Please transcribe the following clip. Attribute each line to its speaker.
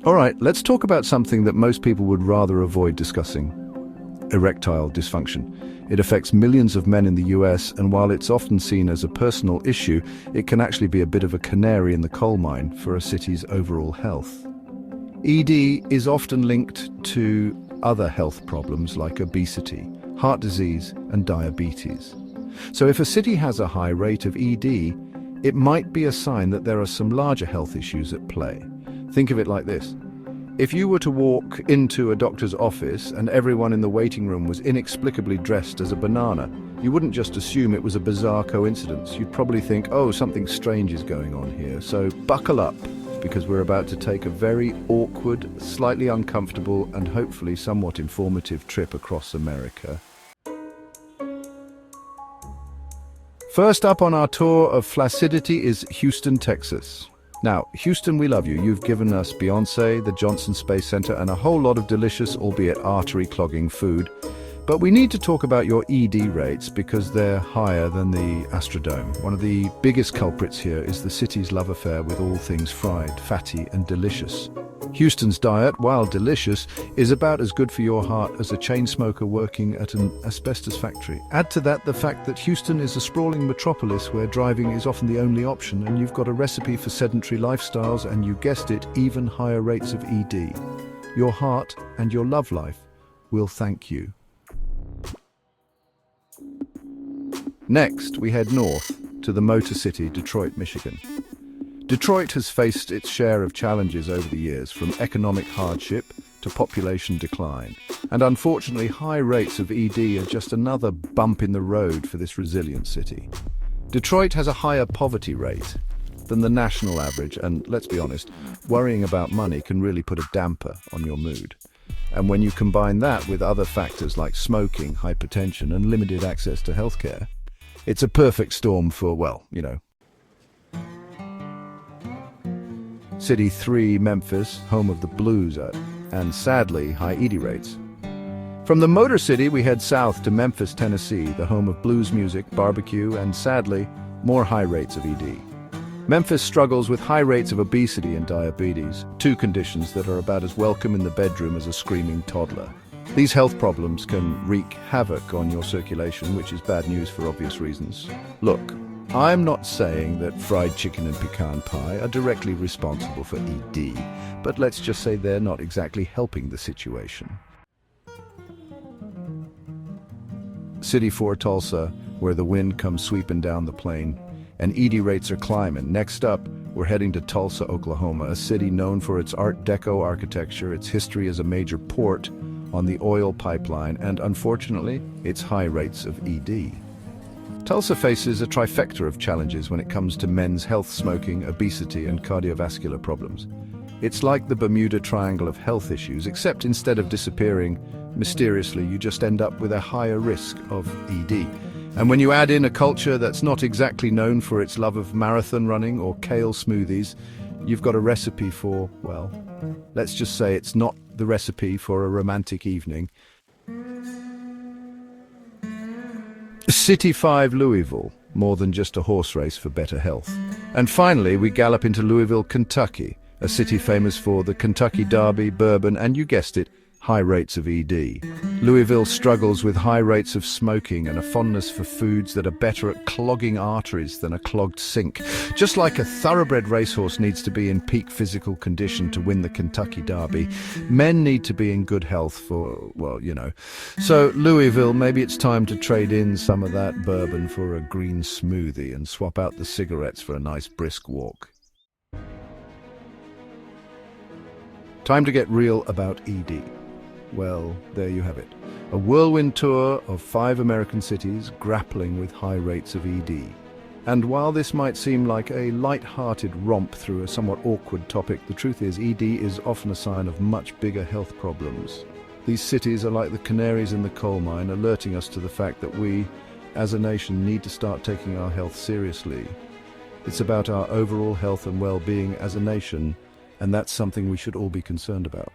Speaker 1: All right, let's talk about something that most people would rather avoid discussing: erectile dysfunction. It affects millions of men in the US, and while it's often seen as a personal issue, it can actually be a bit of a canary in the coal mine for a city's overall health. ED is often linked to other health problems like obesity, heart disease, and diabetes. So if a city has a high rate of ED, it might be a sign that there are some larger health issues at play. Think of it like this. If you were to walk into a doctor's office and everyone in the waiting room was inexplicably dressed as a banana, you wouldn't just assume it was a bizarre coincidence. You'd probably think, oh, something strange is going on here. So buckle up, because we're about to take a very awkward, slightly uncomfortable, and hopefully somewhat informative trip across America. First up on our tour of flaccidity is Houston, Texas. Now, Houston, we love you. You've given us Beyoncé, the Johnson Space Center, and a whole lot of delicious, albeit artery-clogging food. But we need to talk about your ED rates because they're higher than the Astrodome. One of the biggest culprits here is the city's love affair with all things fried, fatty, and delicious. Houston's diet, while delicious, is about as good for your heart as a chain smoker working at an asbestos factory. Add to that the fact that Houston is a sprawling metropolis where driving is often the only option, and you've got a recipe for sedentary lifestyles and, you guessed it, even higher rates of ED. Your heart and your love life will thank you. Next, we head north to the Motor City, Detroit, Michigan. Detroit has faced its share of challenges over the years, from economic hardship to population decline. And unfortunately, high rates of ED are just another bump in the road for this resilient city. Detroit has a higher poverty rate than the national average, and let's be honest, worrying about money can really put a damper on your mood. And when you combine that with other factors like smoking, hypertension, and limited access to healthcare, it's a perfect storm for, well, you know. City 3, Memphis, home of the blues, and sadly, high ED rates. From the Motor City, we head south to Memphis, Tennessee, the home of blues music, barbecue, and sadly, more high rates of ED. Memphis struggles with high rates of obesity and diabetes, two conditions that are about as welcome in the bedroom as a screaming toddler. These health problems can wreak havoc on your circulation, which is bad news for obvious reasons. Look, I'm not saying that fried chicken and pecan pie are directly responsible for ED, but let's just say they're not exactly helping the situation. City 4, Tulsa, where the wind comes sweeping down the plain, and ED rates are climbing. Next up, we're heading to Tulsa, Oklahoma, a city known for its Art Deco architecture, its history as a major port on the oil pipeline, and unfortunately, its high rates of ED. Tulsa faces a trifecta of challenges when it comes to men's health, smoking, obesity, and cardiovascular problems. It's like the Bermuda Triangle of health issues, except instead of disappearing mysteriously, you just end up with a higher risk of ED. And when you add in a culture that's not exactly known for its love of marathon running or kale smoothies, you've got a recipe for, well, let's just say it's not the recipe for a romantic evening. City 5, Louisville, more than just a horse race for better health. And finally, we gallop into Louisville, Kentucky, a city famous for the Kentucky Derby, bourbon, and you guessed it, high rates of ED. Louisville struggles with high rates of smoking and a fondness for foods that are better at clogging arteries than a clogged sink. Just like a thoroughbred racehorse needs to be in peak physical condition to win the Kentucky Derby, men need to be in good health for, well, you know. So Louisville, maybe it's time to trade in some of that bourbon for a green smoothie and swap out the cigarettes for a nice brisk walk. Time to get real about ED. Well, there you have it. A whirlwind tour of 5 American cities grappling with high rates of ED. And while this might seem like a light-hearted romp through a somewhat awkward topic, the truth is ED is often a sign of much bigger health problems. These cities are like the canaries in the coal mine, alerting us to the fact that we, as a nation, need to start taking our health seriously. It's about our overall health and well-being as a nation, and that's something we should all be concerned about.